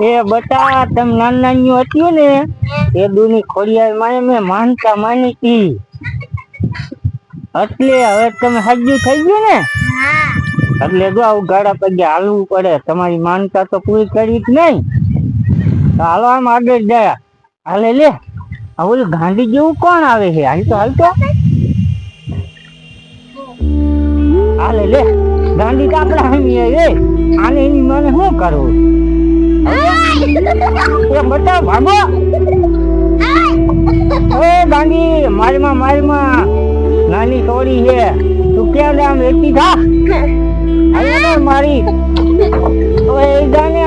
એ બટા તમ નાની હતી ને એ દુની ખોડિયાર માં મેં માનતા માની હતી એટલે હવે તમે હજુ થઈ ગયું ને એટલે જો આવું ગાડા પગે હાલવું પડે તમારી માનતા તો પૂરી કરી જ નહીં તો હાલો આમ આગળ જાય હાલે લે ઓલું ગાંધી જેવું કોણ આવે છે હાલતો હાલતો હાલે લે ગાંધી તો આપડે હમી રે આને એની મને શું કરવું બતાવ ભાગો એ ગાંધી મારમાં નાની છોડી છે તું ક્યાં આમ વેચી થા મારી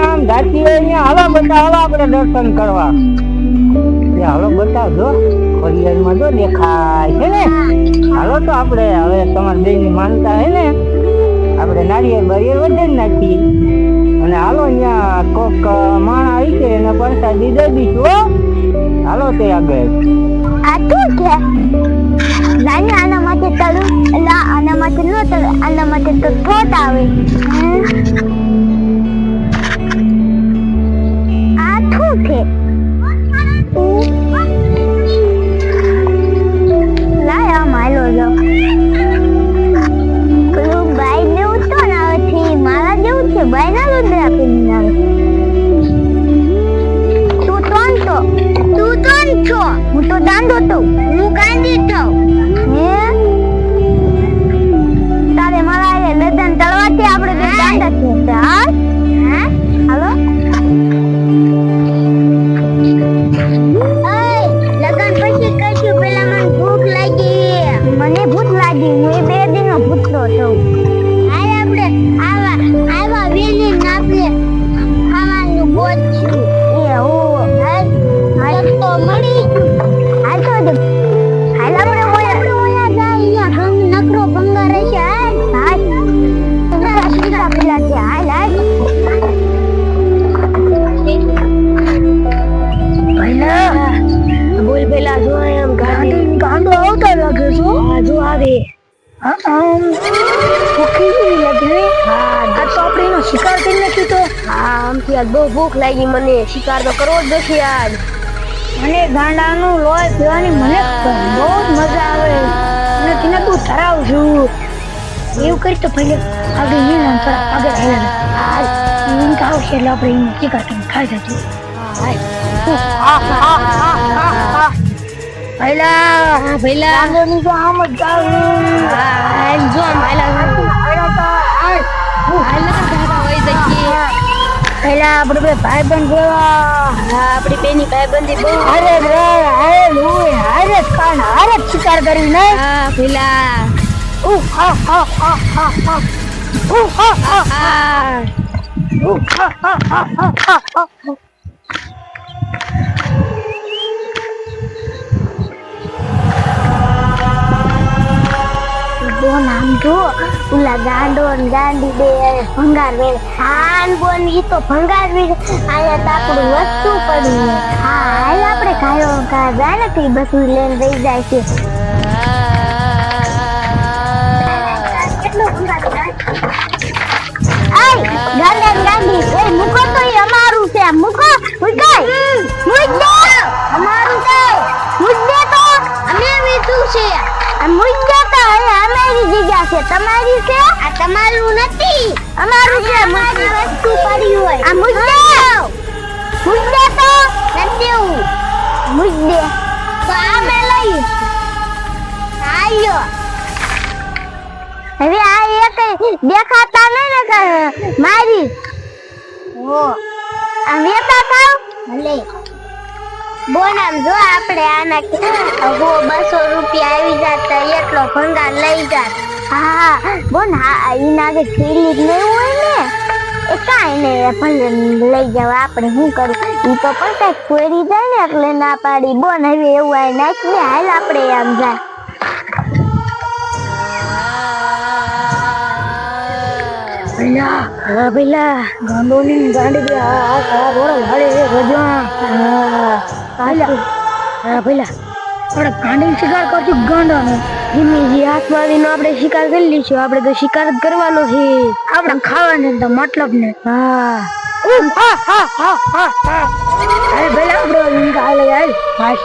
આમ જાતી હોય ને હાલો બતાવો આપડે દર્શન કરવા હાલો બતાવજો ખોડિયારમાં જો દેખાય છે ને હાલો તો આપડે હવે તમારે બે ની માનતા હે ને આપડે નારિયેળ બારિયેળ વધારી નાખી અને હાલો અહીંયા કોક માણ આવી છે એને પ્રસાદી દઈ દઈશું હાલો તે આગળ આ તું કે નાની આના માટે તળું એટલે આના માટે ન તળું આના માટે તો થોટ આવે આ શું છે લાય આ માયલો જો પેલું બાઈ જેવું તો ને હવે મારા જેવું છે બાઈ ના દૂધ આપીને આવે તું તોન છો હું તો દાંડો તો હું ગાંધી થાઉં હે તારે મારા લગન તળવાથી આપણે બે દાંડા છે હાલો લગન પછી કશું પેલા મને ભૂખ લાગી હું બે દિનનો ભૂખતો છું હાલ આપણે આવા વેલી નાપલે ખાવાનું ગોચ્યું એ હો હાલ તો મળી હાલ તો હાલ આપણે ઓયા જાય અહીંયા નકરો ભંગા રહેશે હાલ સીધા પેલા છે હાલ બોલ પેલા જો એમ ગાંડો આવતા લાગે છો જો આવે ભૂખી લાગે આ તો આપણે એનો શિકાર કરી નાખ્યો તો આમથી આજ બહુ ભૂખ લાગી મને શિકાર તો કરવો જ નથી આજ મને ગાંડાનું લોહી પીવાની મને બહુ જ મજા આવે અને તેને તું ધરાવશું એવું કરી તો પહેલે આગળ નહીં આગળ આવશે એટલે આપણે એને શિકાર કરીને ખાઈ જશું ભઈલા આંગોની તો આમ જ ગાવું જો આમ પહેલા આપણે બે ભાઈબંધ જેવા આપણી બેની ભાઈબંધી બહુ હારે શિકાર કરી ને પહેલા નામ જો ઉલા ગાંડો ને ગાંડી બે ભંગાર વે હાન બોન ઈ તો ભંગાર વે આયા તાપડું વસ્તુ પડ્યું હા હાલ આપણે કાયો કા જાને કે બધું લઈને રહી જાય છે કેટલો ભંગાર આય ગાંડા ગાંડી એ મુકો તો ઈ અમારું છે મુકો મુકાય મુજે અમારું છે મુજે તો અમે વીતું છે મુજે તો અમારી જગ્યા છે તમારી છે આ તમારું નથી અમારું છે અમારી વસ્તુ પડી હોય આ મુજે તો નથી મુજે તો આ મે લઈ આયો હવે આ એક દેખાતા નહીં ને મારી ઓ આ વેતા થાવ ભલે બોનામ જો આપણે આના 200 રૂપિયા આવી જાત એટલો ભંગાર લઈ જાત હા બોન હા ઈના કે ખેલી જ નહીં હોય ને એ કાઈ ને ભલે લઈ જાવ આપણે શું કરું ઈ તો પણ કઈ કોરી જાય ને એટલે ના પાડી બોન હવે એવું આય નાખ ને હાલ આપણે આમ જાય ભઈલા ગાંડોની ગાંડી આ રોડ લાડે રજવા હા ભઈલા થોડા ગાંડી શિકાર કરજો ગાંડાનો ધીમીજી હાથમાં આપણે શિકાર કરી લઈશું. આપણે તો શિકાર જ કરવાનો છે. આપણે ખાવાને તો મતલબ ને. હા અરે ભલે આપણો હાલે હાલ બસ.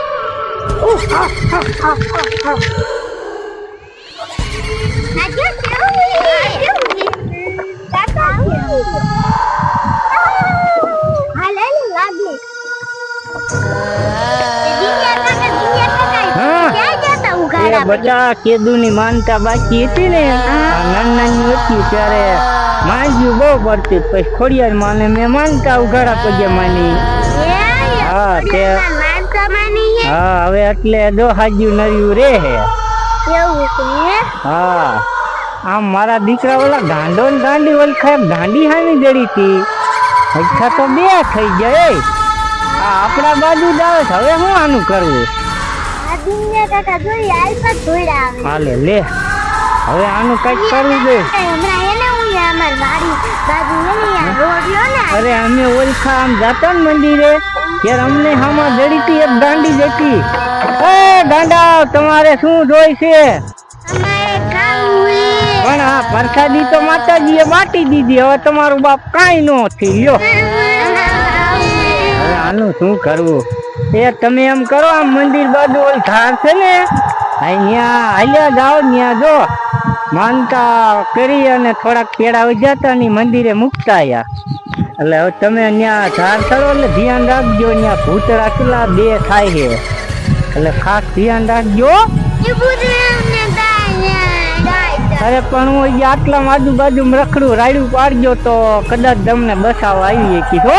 બટા કેદુની માનતા બાકી હતી ને નાની હતી ત્યારે માંગ્યું બહુ પડતી, પછી ખોડિયાર માને મેં માનતા ઉઘાડા પગે માની. હા તે હા હવે એટલે જો હાજ્યું નર્યું રે હે. હા આમ મારા દીકરા ઓલા ગાંડો ને ગાંડી ઓળખાય ગાંડી હાની જડી હતી, અચ્છા તો બે થઈ જાય. આ આપણા બાજુ જ આવે છે, હવે શું આનું કરવું? હાલે લે હવે આનું કઈક કરવું જોઈએ. અરે અમે ઓળખા આમ જાતા ને મંદિરે ત્યારે અમને હામાં જડી હતી એક ગાંડી જતી. એ ગાંડા તમારે શું જોઈ છે? પણ આ પ્રસાદી તો માતાજીએ બાટી દીધી, હવે તમારું બાપ કાંઈ નો થી લ્યો. હવે આનું શું કરવું? એ તમે એમ કરો આમ મંદિર બાજુ ઓલી ધાર છે ને અહીંયા હાલ્યા જાઓ, ત્યાં જો માનતા કરી અને થોડાક પેડા વજાતા ની મંદિરે મૂકતા આયા. એટલે હવે તમે ત્યાં ધાર ચડો એટલે ધ્યાન રાખજો, ત્યાં ભૂતળા કેટલા બે થાય છે એટલે ખાસ ધ્યાન રાખજો. અરે પણ હું આટલા આજુબાજુ રખડું રાયડું પાડજો તો કદાચ તમને બસાવ આવી કીધો.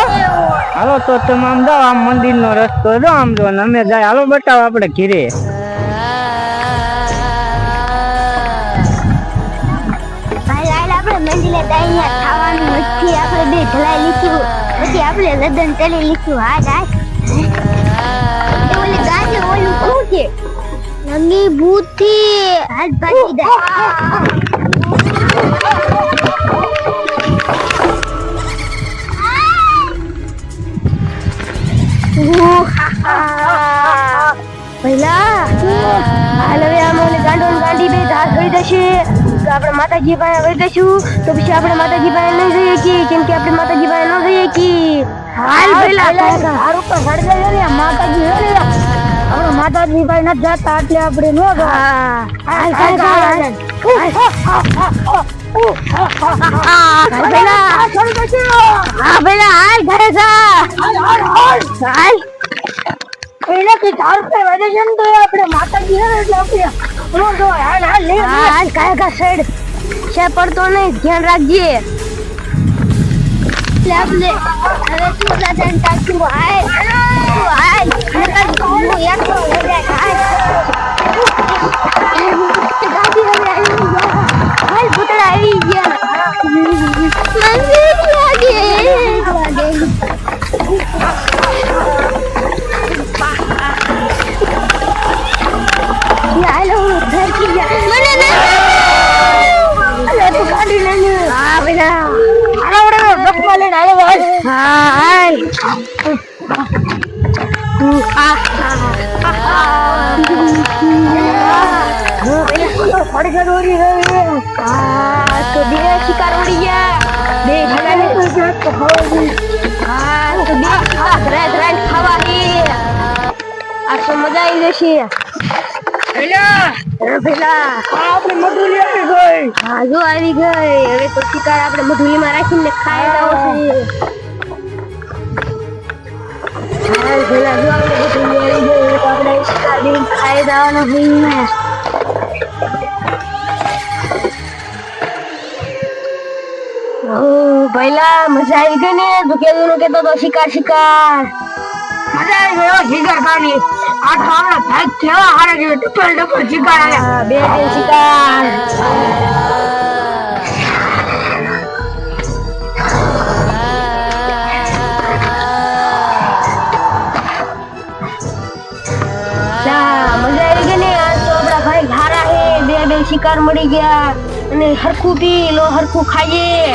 હાલો તો તમે આમ જાઓ, આમ મંદિર નો રસ્તો જો આમ જો ને અમે જાય. હાલો બતાવો આપણે ઘીરે. આપણે લગ્ન કરી લીધું. નંગી ભૂતી હાથ ભાગી જાય. પહેલા હાલ હવે આમાં ગાંડો ગાંડી બે ધાર કરી દેશે. આપણે માતાજી પાસે વહી દઈશું તો પછી આપણે માતાજી પાસે નહીં જઈએ કે કેમ કે આપણે માતાજી પાસે ન જઈએ કે. હાલ પહેલા ધાર ઉપર સળગાવી માતાજી આપણે માતાજી પાસે નથી જતા એટલે આપણે ન પડતો નહીં. ધ્યાન રાખજે. આપણે હવે તું ધ્યાન રાખશું. ભૂતળા આવી ગયા. શિકાર ઉડી ગયા. ખાવા આ તો મજા આવી જશે. હા જો આવી ગઈ. હવે તો શિકાર આપણે મધુલીમાં રાખીને ખાઈ જવો છે. આપણે શિકાર ખાઈ જવાનો હોય. પહેલા મજા આવી ગઈ ને. તું કેતો તો શિકાર શિકાર મજા આવી ગયો. શિકાર ખાની આ તો આપણા ભાગ થયા હારે ગયો. ડબલ શિકાર આવ્યા. બે શિકાર. મજા આવી ગઈ ને. આ તો આપણા ભાઈ હારા હે. બે શિકાર મળી ગયા અને હરખું પી લો હરખું ખાઈએ.